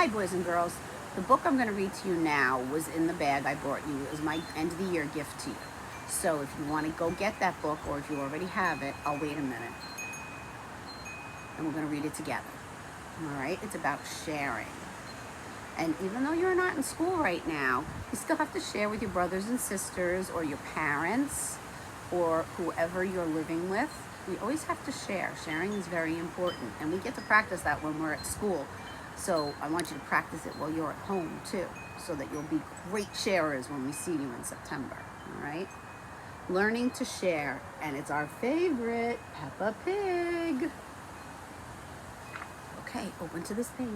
Hi, boys and girls. The book I'm going to read to you now was in the bag I brought you. It was my end of the year gift to you. So if you want to go get that book, or if you already have it, I'll wait a minute. And we're going to read it together. All right? It's about sharing. And even though you're not in school right now, you still have to share with your brothers and sisters or your parents or whoever you're living with. We always have to share. Sharing is very important. And we get to practice that when we're at school. So I want you to practice it while you're at home too, so that you'll be great sharers when we see you in September. All right? Learning to share. And it's our favorite, Peppa Pig. Okay, open to this page.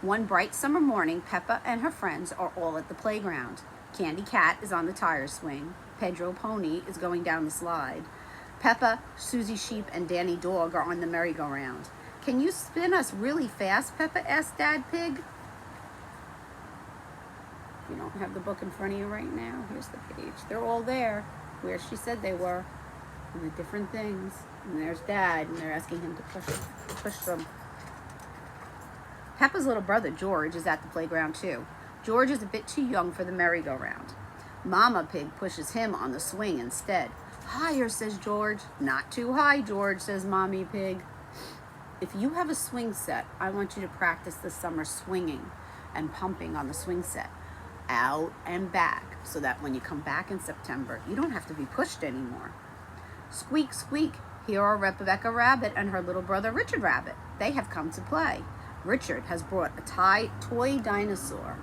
One bright summer morning, Peppa and her friends are all at the playground. Candy Cat is on the tire swing. Pedro Pony is going down the slide. Peppa, Susie Sheep, and Danny Dog are on the merry-go-round. Can you spin us really fast, Peppa asked Dad Pig. You don't have the book in front of you right now. Here's the page. They're all there, where she said they were, and the different things. And there's Dad, and they're asking him to push them. Peppa's little brother, George, is at the playground too. George is a bit too young for the merry-go-round. Mama Pig pushes him on the swing instead. Higher, says George. Not too high, George, says Mommy Pig. If you have a swing set, I want you to practice this summer swinging and pumping on the swing set, out and back, so that when you come back in September, you don't have to be pushed anymore. Squeak, squeak, here are Rebecca Rabbit and her little brother Richard Rabbit. They have come to play. Richard has brought a toy dinosaur.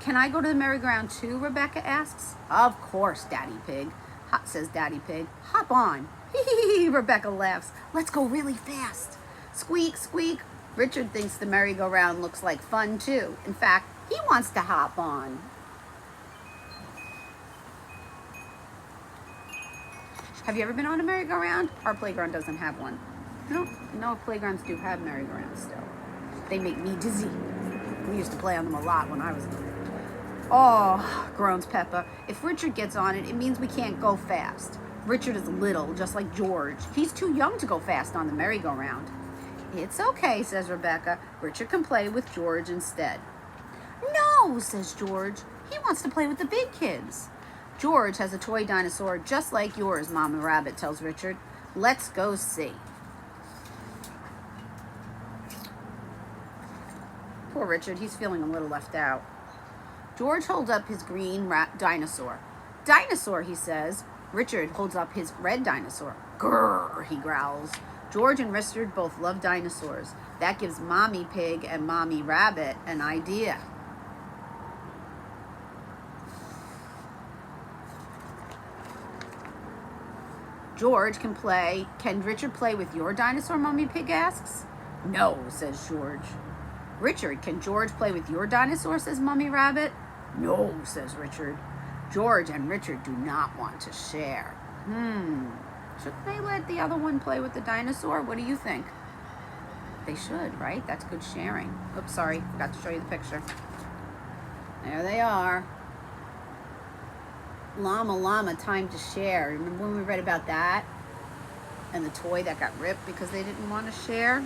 Can I go to the merry-go-round too, Rebecca asks. Of course, Daddy Pig, says Daddy Pig. Hop on. Hee, Rebecca laughs. Let's go really fast. Squeak, squeak. Richard thinks the merry-go-round looks like fun too. In fact, he wants to hop on. Have you ever been on a merry-go-round? Our playground doesn't have one. No, playgrounds do have merry-go-rounds still. They make me dizzy. We used to play on them a lot when I was little. Oh, groans Peppa. If Richard gets on it, it means we can't go fast. Richard is little, just like George. He's too young to go fast on the merry-go-round. It's okay, says Rebecca. Richard can play with George instead. No, says George. He wants to play with the big kids. George has a toy dinosaur just like yours, Mama Rabbit tells Richard. Let's go see. Poor Richard, he's feeling a little left out. George holds up his green dinosaur. Dinosaur, he says. Richard holds up his red dinosaur. Grrr, he growls. George and Richard both love dinosaurs. That gives Mommy Pig and Mommy Rabbit an idea. George can Richard play with your dinosaur, Mommy Pig asks. No, says George. Richard, can George play with your dinosaur, says Mommy Rabbit. No, says Richard. George and Richard do not want to share. Shouldn't they let the other one play with the dinosaur? What do you think? They should, right? That's good sharing. Oops, sorry, forgot to show you the picture. There they are. Llama, llama, time to share. Remember when we read about that? And the toy that got ripped because they didn't want to share?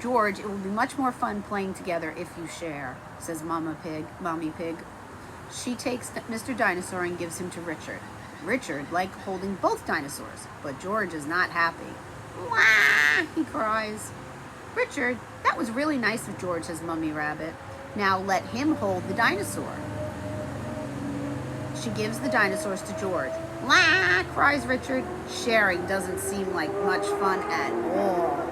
George, it will be much more fun playing together if you share, says Mommy Pig. She takes Mr. Dinosaur and gives him to Richard. Richard likes holding both dinosaurs, but George is not happy. Wah! He cries. Richard, that was really nice of George, says Mommy Rabbit. Now let him hold the dinosaur. She gives the dinosaurs to George. Wah! Cries Richard. Sharing doesn't seem like much fun at all.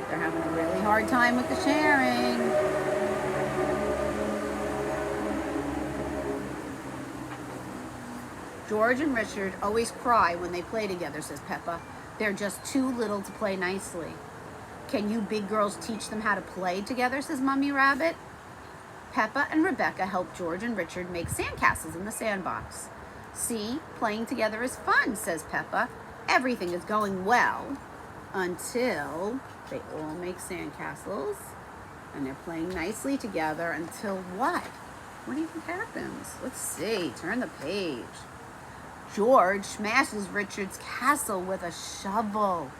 They're having a really hard time with the sharing. George and Richard always cry when they play together, says Peppa. They're just too little to play nicely. Can you big girls teach them how to play together, says Mommy Rabbit. Peppa and Rebecca help George and Richard make sandcastles in the sandbox. See, playing together is fun, says Peppa. Everything is going well until they all make sandcastles and they're playing nicely together until what? What do you think happens? Let's see. Turn the page. George smashes Richard's castle with a shovel.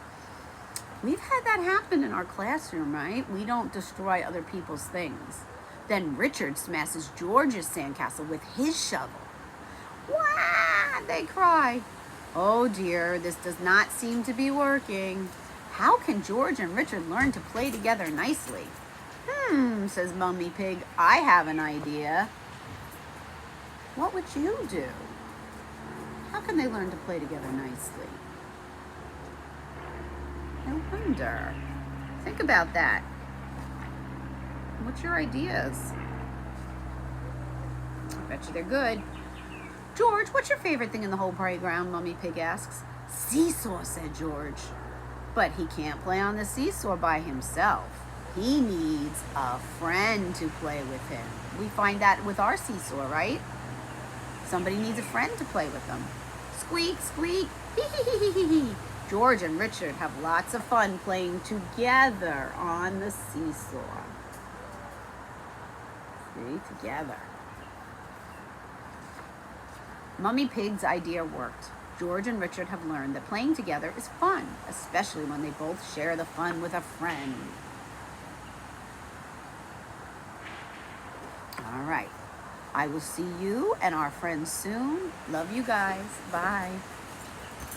We've had that happen in our classroom, right? We don't destroy other people's things. Then Richard smashes George's sandcastle with his shovel. Wah! They cry. Oh dear, this does not seem to be working. How can George and Richard learn to play together nicely? Says Mummy Pig, I have an idea. What would you do? How can they learn to play together nicely? I wonder. Think about that. What's your ideas? I bet you they're good. George, what's your favorite thing in the whole playground? Mummy Pig asks. Seesaw, said George. But he can't play on the seesaw by himself. He needs a friend to play with him. We find that with our seesaw, right? Somebody needs a friend to play with them. Squeak, squeak, hee hee hee hee hee. George and Richard have lots of fun playing together on the seesaw. See, together. Mummy Pig's idea worked. George and Richard have learned that playing together is fun, especially when they both share the fun with a friend. All right. I will see you and our friends soon. Love you guys. Bye.